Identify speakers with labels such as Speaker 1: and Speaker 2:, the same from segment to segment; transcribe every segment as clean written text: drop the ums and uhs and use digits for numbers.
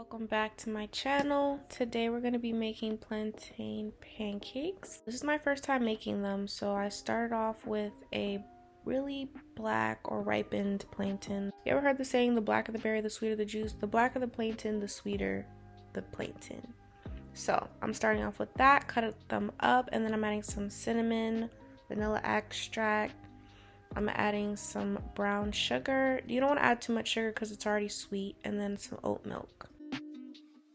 Speaker 1: Welcome back to my channel. Today we're going to be making plantain pancakes. This is my first time making them, so I started off with a really black or ripened plantain. You ever heard the saying, the blacker the berry, the sweeter the juice? The blacker the plantain, the sweeter the plantain. So I'm starting off with that, cut them up, and then I'm adding some cinnamon, vanilla extract. I'm adding some brown sugar. You don't want to add too much sugar because it's already sweet, and then some oat milk.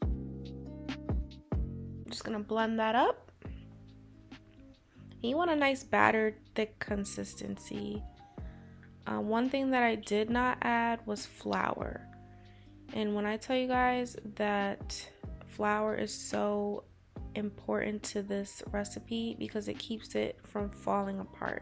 Speaker 1: I'm just gonna blend that up. You want a nice battered, thick consistency. One thing that I did not add was flour. And when I tell you guys that flour is so important to this recipe because it keeps it from falling apart.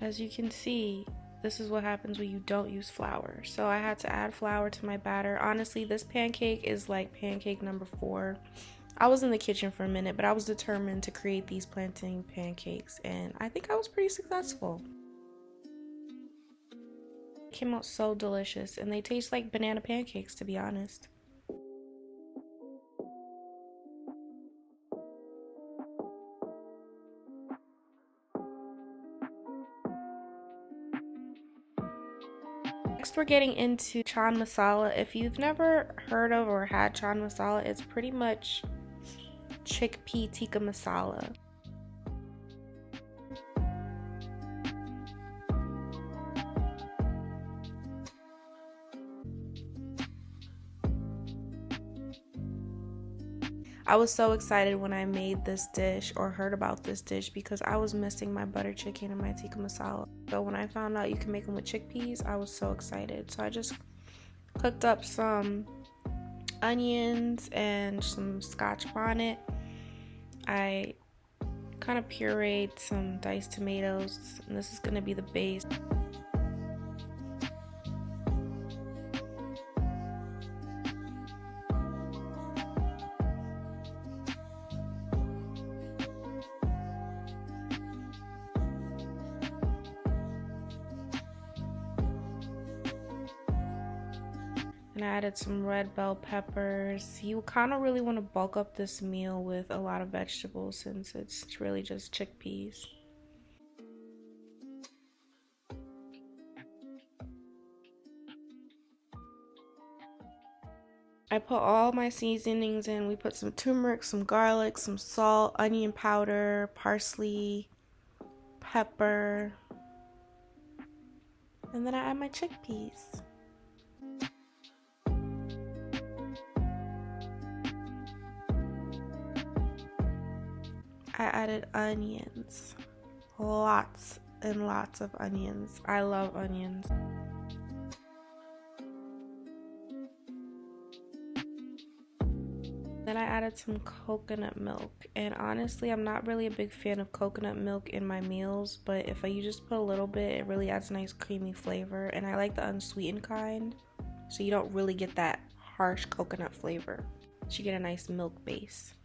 Speaker 1: As you can see, this is what happens when you don't use flour. So I had to add flour to my batter. Honestly, this pancake is like pancake number 4. I was in the kitchen for a minute, but I was determined to create these plantain pancakes, and I think I was pretty successful. It came out so delicious, and they taste like banana pancakes, to be honest. Next, we're getting into chana masala. If you've never heard of or had chana masala, it's pretty much chickpea tikka masala. I was so excited when I made this dish or heard about this dish because I was missing my butter chicken and my tikka masala. So when I found out you can make them with chickpeas, I was so excited. So I just cooked up some onions and some scotch bonnet. I kind of pureed some diced tomatoes, and this is going to be the base. And I added some red bell peppers. You kind of really want to bulk up this meal with a lot of vegetables since it's really just chickpeas. I put all my seasonings in. We put some turmeric, some garlic, some salt, onion powder, parsley, pepper, and then I add my chickpeas. I added onions, lots and lots of onions. I love onions. Then I added some coconut milk, and honestly I'm not really a big fan of coconut milk in my meals, but if you just put a little bit, it really adds a nice creamy flavor, and I like the unsweetened kind, so you don't really get that harsh coconut flavor. So you get a nice milk base.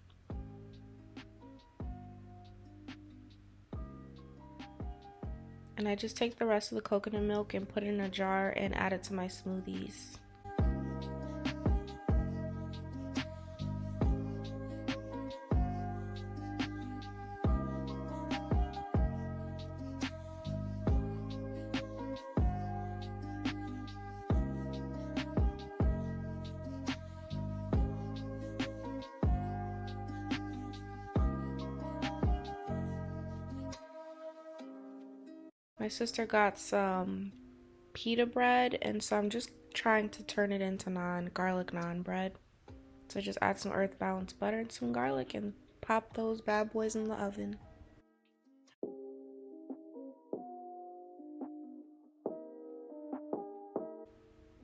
Speaker 1: And I just take the rest of the coconut milk and put it in a jar and add it to my smoothies. My sister got some pita bread, and so I'm just trying to turn it into garlic naan bread. So just add some earth balanced butter and some garlic and pop those bad boys in the oven.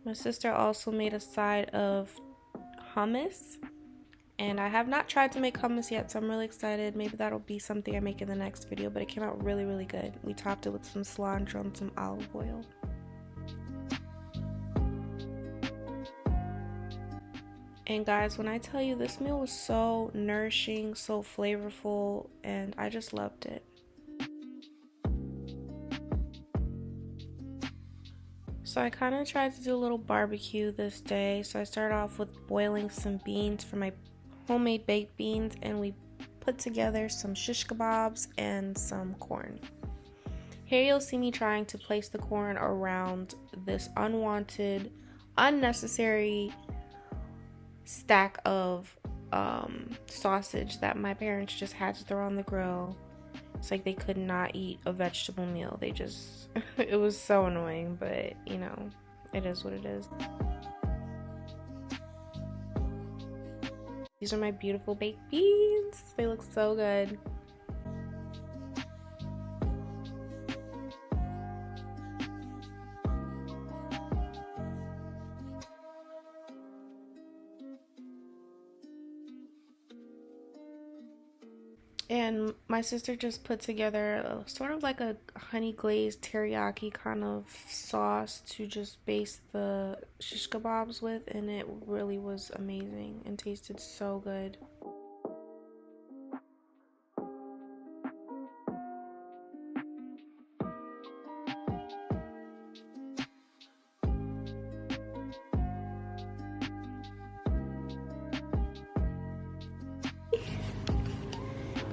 Speaker 1: My sister also made a side of hummus. And I have not tried to make hummus yet, so I'm really excited. Maybe that'll be something I make in the next video, but it came out really, really good. We topped it with some cilantro and some olive oil. And guys, when I tell you, this meal was so nourishing, so flavorful, and I just loved it. So I kind of tried to do a little barbecue this day. So I started off with boiling some beans for my homemade baked beans, and we put together some shish kebabs and some corn. Here you'll see me trying to place the corn around this unwanted, unnecessary stack of sausage that my parents just had to throw on the grill. It's like they could not eat a vegetable meal. They just, it was so annoying, but you know, it is what it is. These are my beautiful baked beans. They look so good. And my sister just put together sort of like a honey glazed teriyaki kind of sauce to just baste the shish kebabs with, and it really was amazing and tasted so good.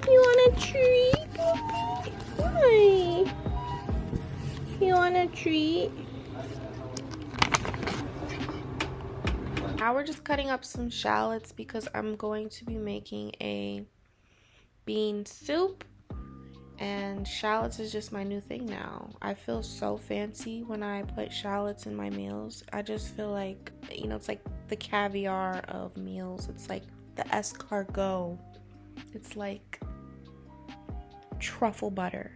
Speaker 1: You want a treat? Hi. You want a treat? Now we're just cutting up some shallots because I'm going to be making a bean soup, and shallots is just my new thing now. I feel so fancy when I put shallots in my meals. I just feel like, you know, it's like the caviar of meals. It's like the escargot. It's like truffle butter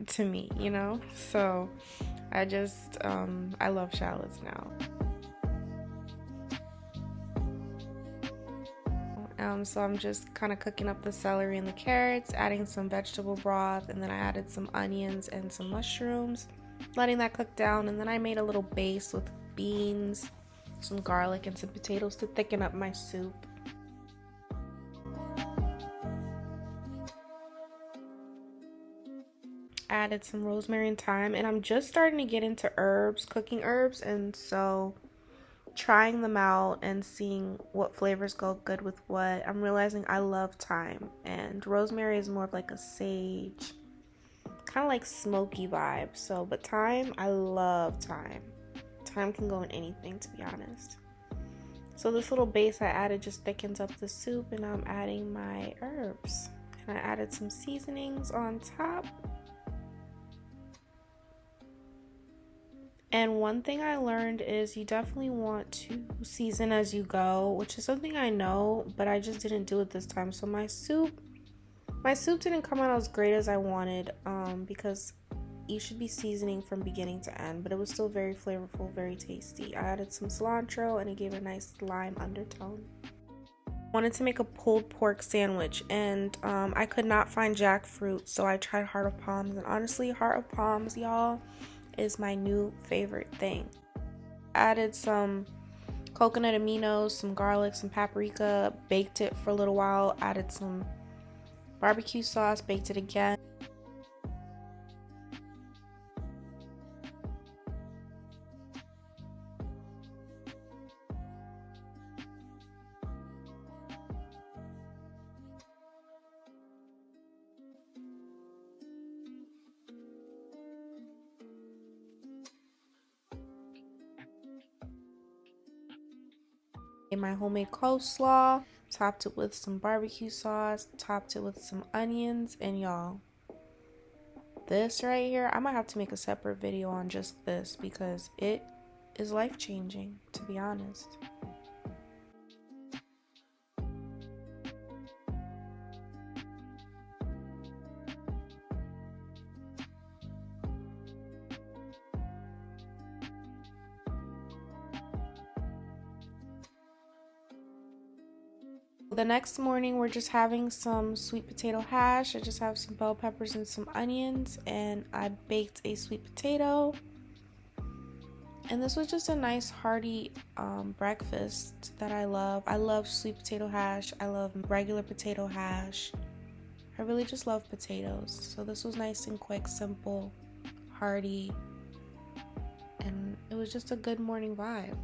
Speaker 1: to me, you know? So I just I love shallots now. So I'm just kind of cooking up the celery and the carrots, adding some vegetable broth, and then I added some onions and some mushrooms, letting that cook down, and then I made a little base with beans, some garlic, and some potatoes to thicken up my soup. Added some rosemary and thyme, and I'm just starting to get into herbs, cooking herbs, and so trying them out and seeing what flavors go good with what. I'm realizing I love thyme, and rosemary is more of like a sage, kind of like smoky vibe. So, but thyme, I love thyme. Thyme can go in anything, to be honest. So this little base I added just thickens up the soup, and I'm adding my herbs. And I added some seasonings on top. And one thing I learned is you definitely want to season as you go, which is something I know, but I just didn't do it this time. So my soup didn't come out as great as I wanted, because you should be seasoning from beginning to end, but it was still very flavorful, very tasty. I added some cilantro and it gave a nice lime undertone. Wanted to make a pulled pork sandwich, and I could not find jackfruit, so I tried heart of palms, and honestly, heart of palms, y'all, is my new favorite thing. Added some coconut aminos, some garlic, some paprika, baked it for a little while, added some barbecue sauce, baked it again. Made my homemade coleslaw, topped it with some barbecue sauce, topped it with some onions, and y'all, this right here, I might have to make a separate video on just this because it is life-changing, to be honest. The next morning, we're just having some sweet potato hash. I just have some bell peppers and some onions, and I baked a sweet potato. And this was just a nice hearty breakfast that I love. I love sweet potato hash. I love regular potato hash. I really just love potatoes. So this was nice and quick, simple, hearty, and it was just a good morning vibe.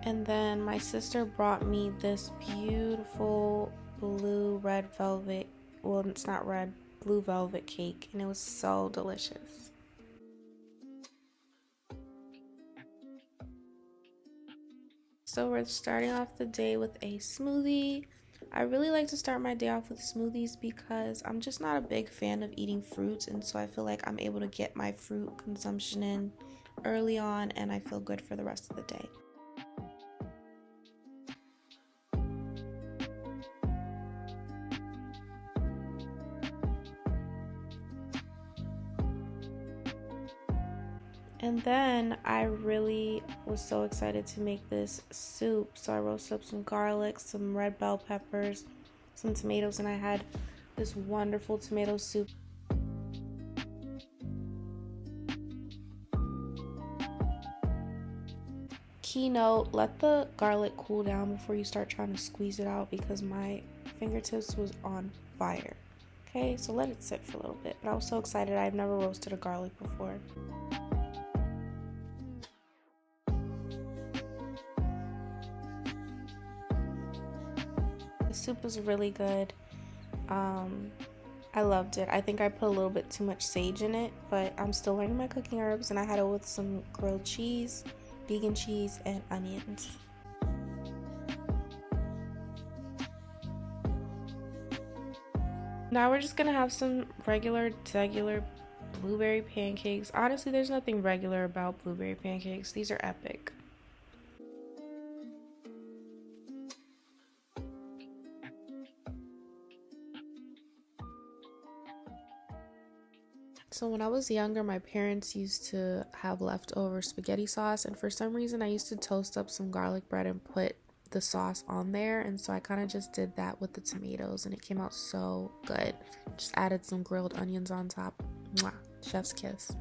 Speaker 1: And then my sister brought me this beautiful blue red velvet, well, it's not red, blue velvet cake, and it was so delicious. So we're starting off the day with a smoothie. I really like to start my day off with smoothies because I'm just not a big fan of eating fruits, and so I feel like I'm able to get my fruit consumption in early on, and I feel good for the rest of the day. And then I really was so excited to make this soup. So I roasted up some garlic, some red bell peppers, some tomatoes, and I had this wonderful tomato soup. Keynote, let the garlic cool down before you start trying to squeeze it out because my fingertips was on fire. Okay, so let it sit for a little bit. But I was so excited. I've never roasted a garlic before. The soup was really good. I loved it. I think I put a little bit too much sage in it, but I'm still learning my cooking herbs, and I had it with some grilled cheese, vegan cheese, and onions. Now we're just gonna have some regular blueberry pancakes. Honestly, there's nothing regular about blueberry pancakes. These are epic. So when I was younger, my parents used to have leftover spaghetti sauce, and for some reason I used to toast up some garlic bread and put the sauce on there, and so I kind of just did that with the tomatoes, and it came out so good. Just added some grilled onions on top. Mwah, chef's kiss.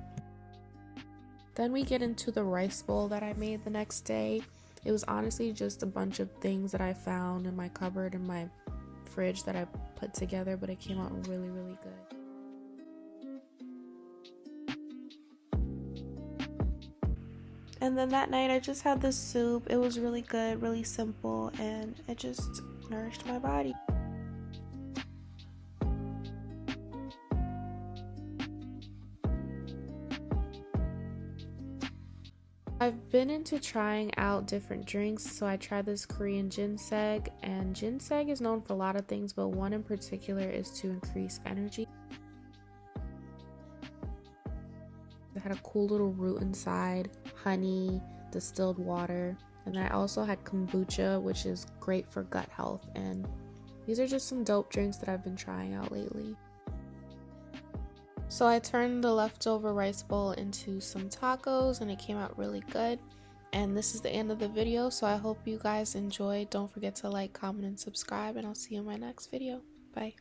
Speaker 1: Then we get into the rice bowl that I made the next day. It was honestly just a bunch of things that I found in my cupboard and my fridge that I put together, but it came out really, really good. And then that night I just had this soup. It was really good, really simple, and it just nourished my body. I've been into trying out different drinks, so I tried this Korean ginseng, and ginseng is known for a lot of things, but one in particular is to increase energy. It had a cool little root inside, honey, distilled water, and then I also had kombucha, which is great for gut health, and these are just some dope drinks that I've been trying out lately. So I turned the leftover rice bowl into some tacos, and it came out really good. And this is the end of the video, so I hope you guys enjoyed. Don't forget to like, comment, and subscribe, and I'll see you in my next video. Bye.